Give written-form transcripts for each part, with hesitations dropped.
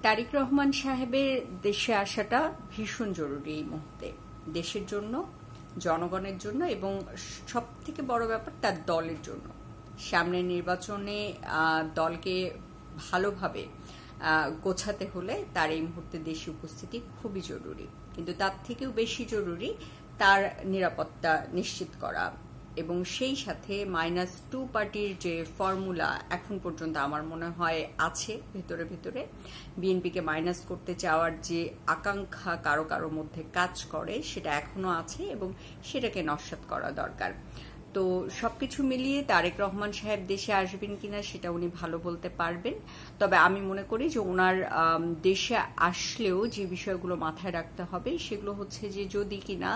তারেক রহমান সাহেবের দেশে আসাটা ভীষণ জরুরি এই মুহূর্তে, দেশের জন্য, জনগণের জন্য এবং সবথেকে বড় ব্যাপার তার দলের জন্য। সামনের নির্বাচনে দলকে ভালোভাবে গোছাতে হলে তার এই মুহূর্তে দেশে উপস্থিতি খুবই জরুরি, কিন্তু তার থেকেও বেশি জরুরি তার নিরাপত্তা নিশ্চিত করা এবং সেই সাথে -2 পার্টির যে ফর্মুলা এখন পর্যন্ত আমার মনে হয় আছে ভেতরে ভেতরে, বিএনপিকে মাইনাস করতে চাওয়ার যে আকাঙ্ক্ষা কারো কারো মধ্যে কাজ করে সেটা এখনো আছে এবং সেটাকে নস্যাৎ করা দরকার। তো সবকিছু মিলিয়ে তারেক রহমান সাহেব দেশে আসবেন কিনা সেটা উনি ভালো বলতে পারবেন, তবে আমি মনে করি যে ওনার দেশে আসলেও যে বিষয়গুলো মাথায় রাখতে হবে সেগুলো হচ্ছে যে যদি কিনা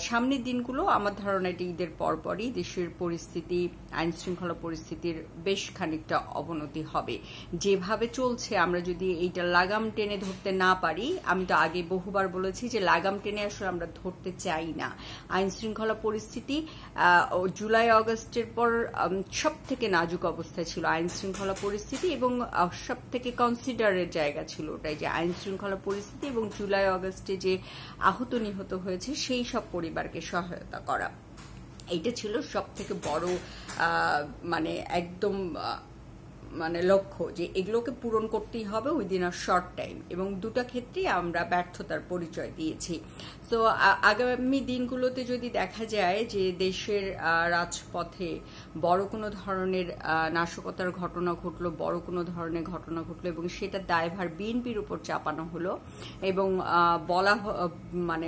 সামনের দিনগুলো আমার ধারণা এটা ঈদের পরপরই দেশের পরিস্থিতি, আইন শৃঙ্খলা পরিস্থিতির বেশ খানিকটা অবনতি হবে। যেভাবে চলছে আমরা যদি এইটা লাগাম টেনে ধরতে না পারি, আমি তো আগে বহুবার বলেছি যে লাগাম টেনে আসলে আমরা ধরতে চাই না। আইন শৃঙ্খলা পরিস্থিতি জুলাই আগস্টের পর সব থেকে নাজুক অবস্থায় ছিল আইন শৃঙ্খলা পরিস্থিতি এবং সব থেকে কনসিডারের জায়গা ছিল ওটাই যে আইন শৃঙ্খলা পরিস্থিতি এবং জুলাই আগস্টে যে আহত নিহত হয়েছে সেই সব পরিবারকে সহায়তা করা, এইটা ছিল সব থেকে বড় মানে একদম লক্ষ্য, যে এগুলোকে পূরণ করতেই হবে উইদিন আ শর্ট টাইম, এবং দুটো ক্ষেত্রেই আমরা ব্যর্থতার পরিচয় দিয়েছি। তো আগামী দিনগুলোতে যদি দেখা যায় যে দেশের রাজপথে বড় কোনো ধরনের নাশকতার ঘটনা ঘটলো, বড় কোনো ধরনের ঘটনা ঘটলো এবং সেটা দায়ভার বিএনপির উপর চাপানো হলো এবং বলা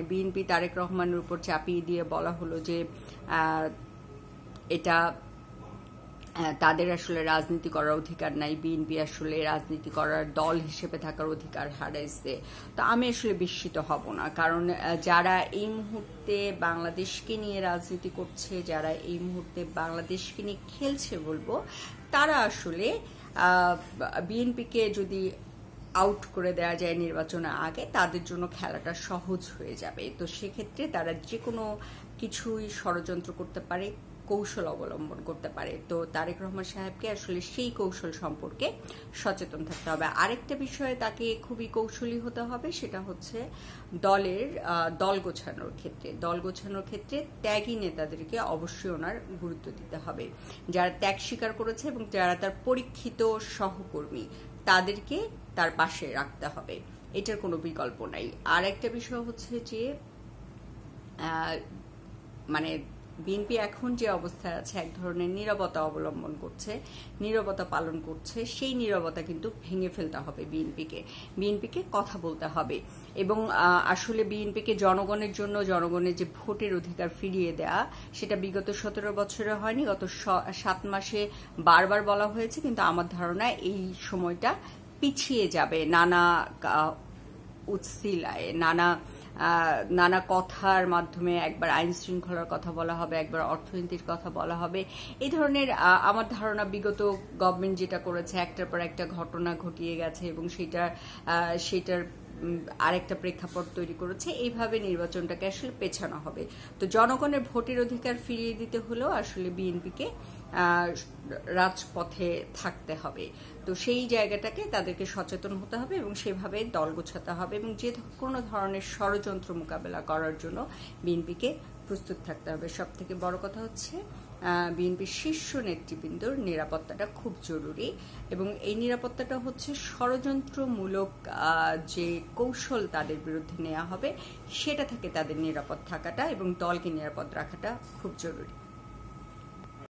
বিএনপি তারেক রহমানের উপর চাপিয়ে দিয়ে বলা হলো যে এটা তাদের আসলে রাজনীতি করার অধিকার নাই, বিএনপি আসলে রাজনীতি করার দল হিসেবে থাকার অধিকার হারাইছে। তো আমি আসলে বিস্মিত হব না, কারণ যারা এই মুহূর্তে বাংলাদেশকে নিয়ে রাজনীতি করছে, যারা এই মুহূর্তে বাংলাদেশকে নিয়ে খেলছে বলবো, তারা আসলে বিএনপিকে যদি আউট করে দেওয়া যায় নির্বাচনের আগে তাদের জন্য খেলাটা সহজ হয়ে যাবে। তো সেক্ষেত্রে তারা যে কোনো কিছুই ষড়যন্ত্র করতে পারে, কৌশল অবলম্বন করতে পারে। তো তারেক রহমান সাহেবকে আসলে সেই কৌশল সম্পর্কে সচেতন থাকতে হবে। আরেকটা বিষয়ে তাকে খুবই কৌশলী হতে হবে, সেটা হচ্ছে দল গোছানোর ক্ষেত্রে ত্যাগী নেতাদেরকে অবশ্যই ওনার গুরুত্ব দিতে হবে। যারা ত্যাগ স্বীকার করেছে এবং যারা তার পরীক্ষিত সহকর্মী তাদেরকে তার পাশে রাখতে হবে, এটার কোনো বিকল্প নাই। আর একটা বিষয় হচ্ছে যে বিএনপি এখন যে অবস্থায় আছে এক ধরনের নীরবতা অবলম্বন করছে, নীরবতা পালন করছে, সেই নীরবতা কিন্তু ভেঙে ফেলতে হবে বিএনপিকে কথা বলতে হবে এবং আসলে বিএনপিকে জনগণের জন্য জনগণের যে ভোটের অধিকার ফিরিয়ে দেয়া, সেটা বিগত 17 বছরে হয়নি, গত 7 মাসে বারবার বলা হয়েছে, কিন্তু আমার ধারণা এই সময়টা পিছিয়ে যাবে নানা উৎসিলায়, নানা কথার মাধ্যমে। একবার আইন শৃঙ্খলার কথা বলা হবে, একবার অর্থনীতির কথা বলা হবে। এই ধরনের আমার ধারণা বিগত গভর্নমেন্ট যেটা করেছে একটার পর একটা ঘটনা ঘটিয়ে গেছে এবং সেটার আরেকটা প্রেক্ষাপট তৈরি করেছে, এইভাবে নির্বাচনটাকে আসলে পেছানো হবে। তো জনগণের ভোটের অধিকার ফিরিয়ে দিতে হলেও আসলে বিএনপিকে রাজপথে থাকতে হবে। তো সেই জায়গাটাকে তাদেরকে সচেতন হতে হবে এবং সেভাবে দল গোছাতে হবে এবং যে কোনো ধরনের ষড়যন্ত্র মোকাবেলা করার জন্য বিএনপিকে প্রস্তুত থাকতে হবে। সব থেকে বড় কথা হচ্ছে বিএনপির শীর্ষ নেতৃবৃন্দর নিরাপত্তাটা খুব জরুরি এবং এই নিরাপত্তাটা হচ্ছে ষড়যন্ত্রমূলক যে কৌশল তাদের বিরুদ্ধে নেওয়া হবে সেটা থেকে তাদের নিরাপদ থাকাটা এবং দলকে নিরাপদ রাখাটা খুব জরুরি।